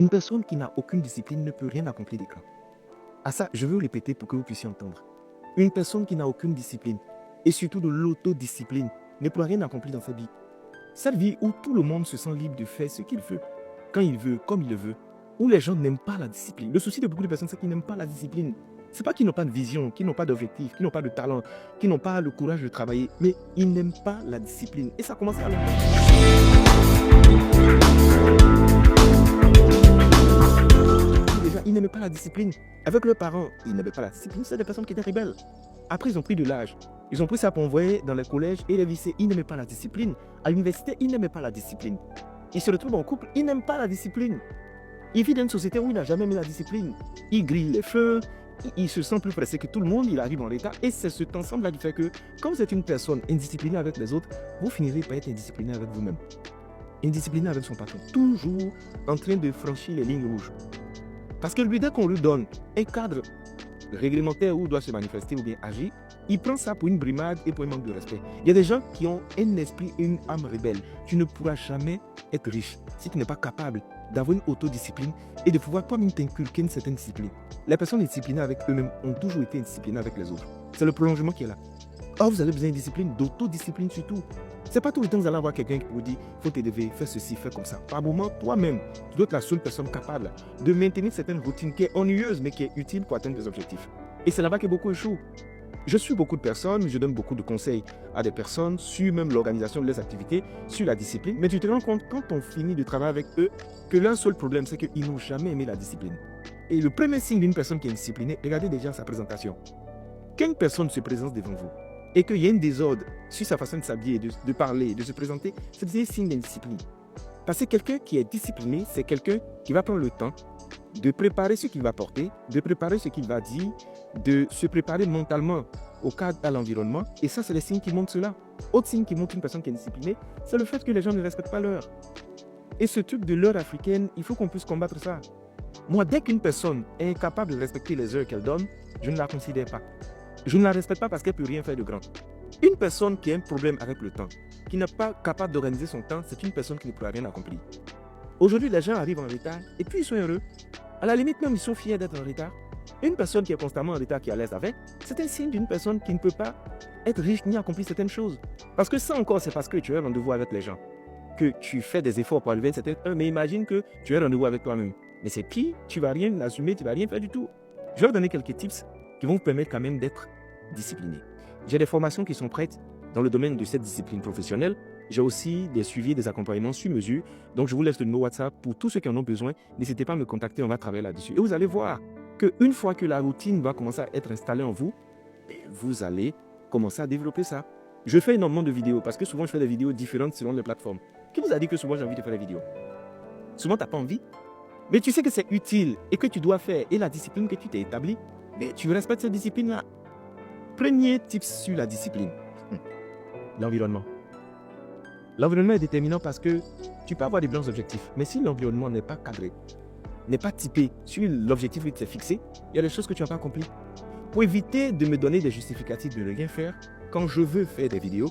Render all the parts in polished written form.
Une personne qui n'a aucune discipline ne peut rien accomplir de grand. À ça, je veux répéter pour que vous puissiez entendre. Une personne qui n'a aucune discipline, et surtout de l'autodiscipline, ne pourra rien accomplir dans sa vie. Cette vie où tout le monde se sent libre de faire ce qu'il veut, quand il veut, comme il le veut, où les gens n'aiment pas la discipline. Le souci de beaucoup de personnes, c'est qu'ils n'aiment pas la discipline. Ce n'est pas qu'ils n'ont pas de vision, qu'ils n'ont pas d'objectif, qu'ils n'ont pas de talent, qu'ils n'ont pas le courage de travailler, mais ils n'aiment pas la discipline. Et ça commence à longtemps. Déjà, ils n'aimaient pas la discipline. Avec leurs parents, ils n'aimaient pas la discipline. C'est des personnes qui étaient rebelles. Après, ils ont pris de l'âge. Ils ont pris ça pour envoyer dans les collèges et les lycées. Ils n'aimaient pas la discipline. À l'université, ils n'aimaient pas la discipline. Ils se retrouvent en couple, ils n'aiment pas la discipline. Il vit dans une société où il n'a jamais mis la discipline. Il grille les feux, il se sent plus pressé que tout le monde, il arrive en retard. Et c'est cet ensemble-là qui fait que, quand vous êtes une personne indisciplinée avec les autres, vous finirez par être indiscipliné avec vous-même. Indiscipliné avec son patron. Toujours en train de franchir les lignes rouges. Parce que lui, dès qu'on lui donne un cadre réglementaire où il doit se manifester ou bien agir, il prend ça pour une brimade et pour un manque de respect. Il y a des gens qui ont un esprit et une âme rebelle. Tu ne pourras jamais être riche si tu n'es pas capable d'avoir une autodiscipline et de pouvoir toi-même t'inculquer une certaine discipline. Les personnes disciplinées avec eux-mêmes ont toujours été indisciplinées avec les autres. C'est le prolongement qui est là. Or, vous avez besoin de discipline, d'autodiscipline surtout. C'est pas tout le temps que vous allez avoir quelqu'un qui vous dit faut t'élever, fais ceci, fais comme ça. Par moment, toi-même, tu dois être la seule personne capable de maintenir certaines routines qui est ennuyeuse mais qui est utile pour atteindre des objectifs. Et c'est là-bas que beaucoup échouent. Je suis beaucoup de personnes, je donne beaucoup de conseils à des personnes sur même l'organisation de leurs activités, sur la discipline. Mais tu te rends compte, quand on finit de travailler avec eux, que l'un seul problème, c'est qu'ils n'ont jamais aimé la discipline. Et le premier signe d'une personne qui est disciplinée, regardez déjà sa présentation. Quand une personne se présente devant vous et qu'il y a un désordre sur sa façon de s'habiller, de parler, de se présenter, c'est un signe d'indiscipline. Parce que quelqu'un qui est discipliné, c'est quelqu'un qui va prendre le temps de préparer ce qu'il va porter, de préparer ce qu'il va dire, de se préparer mentalement au cadre, à l'environnement. Et ça, c'est les signes qui montrent cela. Autre signe qui montre une personne qui est disciplinée, c'est le fait que les gens ne respectent pas l'heure. Et ce truc de l'heure africaine, il faut qu'on puisse combattre ça. Moi, dès qu'une personne est incapable de respecter les heures qu'elle donne, je ne la considère pas. Je ne la respecte pas parce qu'elle ne peut rien faire de grand. Une personne qui a un problème avec le temps, qui n'est pas capable d'organiser son temps, c'est une personne qui ne pourra rien accomplir. Aujourd'hui, les gens arrivent en retard et puis ils sont heureux. À la limite, même, ils sont fiers d'être en retard. Une personne qui est constamment en retard, qui est à l'aise avec, c'est un signe d'une personne qui ne peut pas être riche ni accomplir certaines choses. Parce que ça encore, c'est parce que tu as un rendez-vous avec les gens, que tu fais des efforts pour arriver à certaines heures, mais imagine que tu as un rendez-vous avec toi-même. Mais c'est pire, tu ne vas rien assumer, tu ne vas rien faire du tout. Je vais vous donner quelques tips qui vont vous permettre quand même d'être discipliné. J'ai des formations qui sont prêtes dans le domaine de cette discipline professionnelle. J'ai aussi des suivis, des accompagnements sur mesure. Donc, je vous laisse le numéro WhatsApp pour tous ceux qui en ont besoin. N'hésitez pas à me contacter, on va travailler là-dessus. Et vous allez voir qu'une fois que la routine va commencer à être installée en vous, vous allez commencer à développer ça. Je fais énormément de vidéos parce que souvent, je fais des vidéos différentes selon les plateformes. Qui vous a dit que souvent, j'ai envie de faire des vidéos? Souvent, tu n'as pas envie. Mais tu sais que c'est utile et que tu dois faire. Et la discipline que tu t'es établie, mais tu respectes cette discipline-là. Premier tips sur la discipline. L'environnement. L'environnement est déterminant parce que tu peux avoir des bons objectifs, mais si l'environnement n'est pas cadré, n'est pas typé sur l'objectif que tu t'es fixé, il y a des choses que tu n'as pas accomplies. Pour éviter de me donner des justificatifs de ne rien faire, quand je veux faire des vidéos,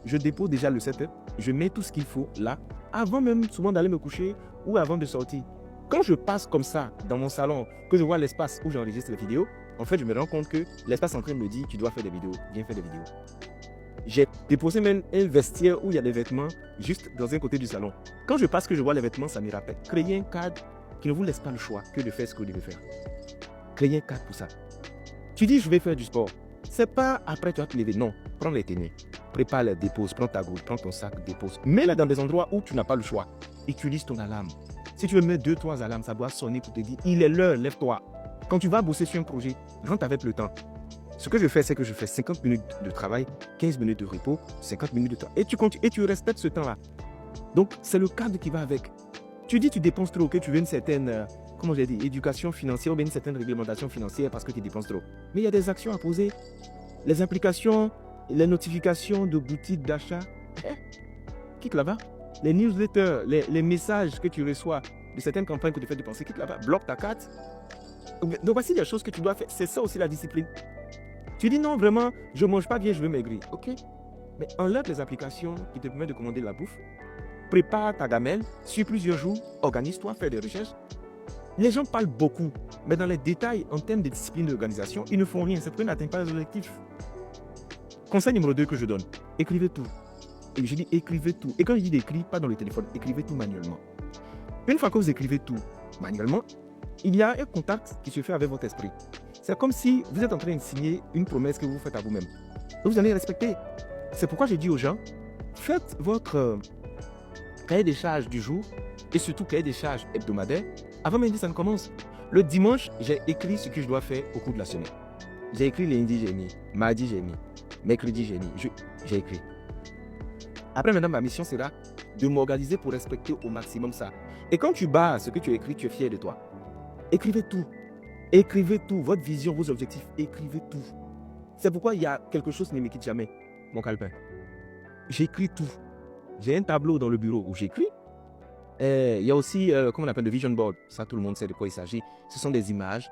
je dépose déjà le setup, je mets tout ce qu'il faut là, avant même souvent d'aller me coucher ou avant de sortir. Quand je passe comme ça dans mon salon, que je vois l'espace où j'enregistre les vidéos, en fait, je me rends compte que l'espace en train me dit, tu dois faire des vidéos, viens faire des vidéos. J'ai déposé même un vestiaire où il y a des vêtements juste dans un côté du salon. Quand je passe que je vois les vêtements, ça me rappelle. Créez un cadre qui ne vous laisse pas le choix que de faire ce que vous devez faire. Créez un cadre pour ça. Tu dis, je vais faire du sport. C'est pas après tu vas te lever. Non, prends les tenues. Prépare les déposes, prends ta goutte, prends ton sac, dépose. Mets-les dans des endroits où tu n'as pas le choix. Utilise ton alarme. Si tu veux mettre 2-3 alarmes, ça doit sonner pour te dire, il est l'heure, lève-toi. Quand tu vas bosser sur un projet, rentre avec le temps. Ce que je fais, c'est que je fais 50 minutes de travail, 15 minutes de repos, 50 minutes de temps. Et tu respectes ce temps-là. Donc, c'est le cadre qui va avec. Tu dis tu dépenses trop, que tu veux une certaine, comment j'ai dit, éducation financière ou bien une certaine réglementation financière parce que tu dépenses trop. Mais il y a des actions à poser. Les implications, les notifications de boutiques d'achat. Quitte là-bas. Les newsletters, les messages que tu reçois de certaines campagnes que tu fais dépenser, quitte là-bas. Bloque ta carte. Donc, voici les choses que tu dois faire. C'est ça aussi la discipline. Tu dis non, vraiment, je ne mange pas bien, je veux maigrir. Ok. Mais enlève les applications qui te permettent de commander de la bouffe. Prépare ta gamelle sur plusieurs jours. Organise-toi, fais des recherches. Les gens parlent beaucoup, mais dans les détails, en termes de discipline d'organisation, ils ne font rien. C'est pourquoi ils n'atteignent pas les objectifs. Conseil numéro 2 que je donne, écrivez tout. Et je dis écrivez tout. Et quand je dis d'écrire, pas dans le téléphone, écrivez tout manuellement. Une fois que vous écrivez tout manuellement, il y a un contact qui se fait avec votre esprit. C'est comme si vous êtes en train de signer une promesse que vous faites à vous-même. Vous allez respecter. C'est pourquoi j'ai dit aux gens, faites votre cahier des charges du jour et surtout cahier des charges hebdomadaire avant même que ça ne commence. Le dimanche, j'ai écrit ce que je dois faire au cours de la semaine. J'ai écrit lundi, j'ai mis. Mardi, j'ai mis. Mercredi, j'ai mis. J'ai écrit. Après, maintenant, ma mission sera de m'organiser pour respecter au maximum ça. Et quand tu bats ce que tu as écrit, tu es fier de toi. Écrivez tout. Écrivez tout. Votre vision, vos objectifs, écrivez tout. C'est pourquoi il y a quelque chose qui ne me quitte jamais, mon calepin. J'écris tout. J'ai un tableau dans le bureau où j'écris. Il y a aussi, comment on appelle, le vision board. Ça, tout le monde sait de quoi il s'agit. Ce sont des images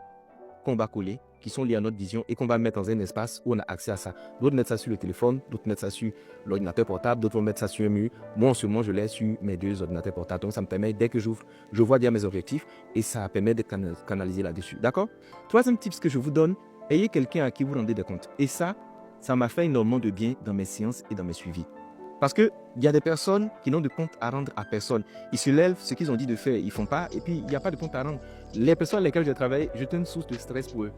qu'on va coller, qui sont liées à notre vision et qu'on va mettre dans un espace où on a accès à ça. D'autres mettent ça sur le téléphone, d'autres mettent ça sur l'ordinateur portable, d'autres vont mettre ça sur un mur. Moi, en ce moment, je l'ai sur mes 2 ordinateurs portables. Donc, ça me permet, dès que j'ouvre, je vois bien mes objectifs et ça permet de canaliser là-dessus. D'accord? Troisième tip que je vous donne, ayez quelqu'un à qui vous rendez des comptes. Et ça m'a fait énormément de bien dans mes séances et dans mes suivis. Parce qu'il y a des personnes qui n'ont de compte à rendre à personne. Ils se lèvent, ce qu'ils ont dit de faire, ils ne font pas, et puis il n'y a pas de compte à rendre. Les personnes avec lesquelles je travaillais, j'étais une source de stress pour eux.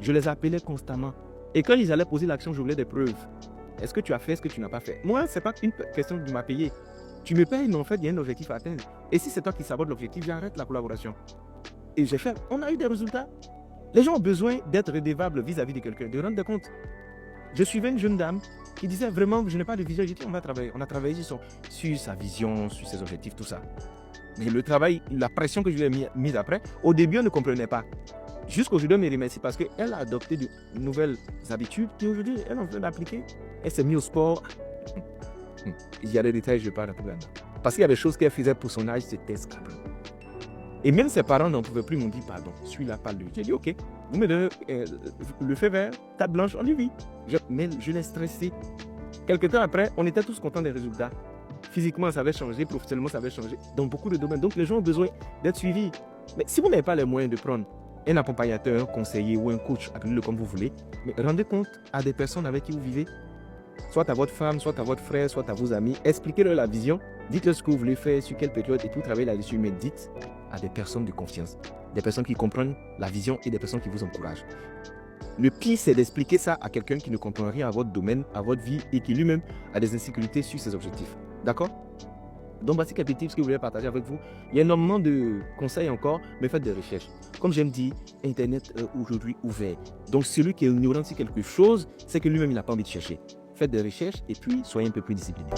Je les appelais constamment. Et quand ils allaient poser l'action, je voulais des preuves. Est-ce que tu as fait, est-ce que tu n'as pas fait? Moi, ce n'est pas une question de m'appayer. Tu me payes, mais en fait, il y a un objectif à atteindre. Et si c'est toi qui sabote l'objectif, j'arrête la collaboration. Et j'ai fait, on a eu des résultats. Les gens ont besoin d'être redevables vis-à-vis de quelqu'un, de rendre des comptes. Je suivais une jeune dame qui disait vraiment, je n'ai pas de vision. J'ai dit, on va travailler. On a travaillé sur sa vision, sur ses objectifs, tout ça. Mais le travail, la pression que je lui ai mise après, au début, elle ne comprenait pas. Jusqu'aujourd'hui, elle me remercie parce qu'elle a adopté de nouvelles habitudes et aujourd'hui, elle est en train d'appliquer. Elle s'est mise au sport. Il y a des détails, je ne vais pas rentrer là-dedans. Parce qu'il y a des choses qu'elle faisait pour son âge, c'était scandaleux. Et même ses parents n'en pouvaient plus, m'ont dit, pardon, celui-là, pas lui. J'ai dit, ok, vous me donnez le feu vert, table blanche, on y vit. Mais je l'ai stressé. Quelque temps après, on était tous contents des résultats. Physiquement, ça avait changé, professionnellement, ça avait changé dans beaucoup de domaines. Donc, les gens ont besoin d'être suivis. Mais si vous n'avez pas les moyens de prendre un accompagnateur, un conseiller ou un coach, appelez-le comme vous voulez, mais rendez compte à des personnes avec qui vous vivez, soit à votre femme, soit à votre frère, soit à vos amis, expliquez-leur la vision, dites-leur ce que vous voulez faire, sur quelle période et tout, travaillez là-dessus, mais dites à des personnes de confiance, des personnes qui comprennent la vision et des personnes qui vous encouragent. Le pire, c'est d'expliquer ça à quelqu'un qui ne comprend rien à votre domaine, à votre vie et qui lui-même a des insécurités sur ses objectifs. D'accord? Donc, voici quelques tips que je voulais partager avec vous. Il y a énormément de conseils encore, mais faites des recherches. Comme j'aime dire, Internet est aujourd'hui ouvert. Donc, celui qui est ignorant sur quelque chose, c'est que lui-même, il n'a pas envie de chercher. Faites des recherches et puis soyez un peu plus discipliné.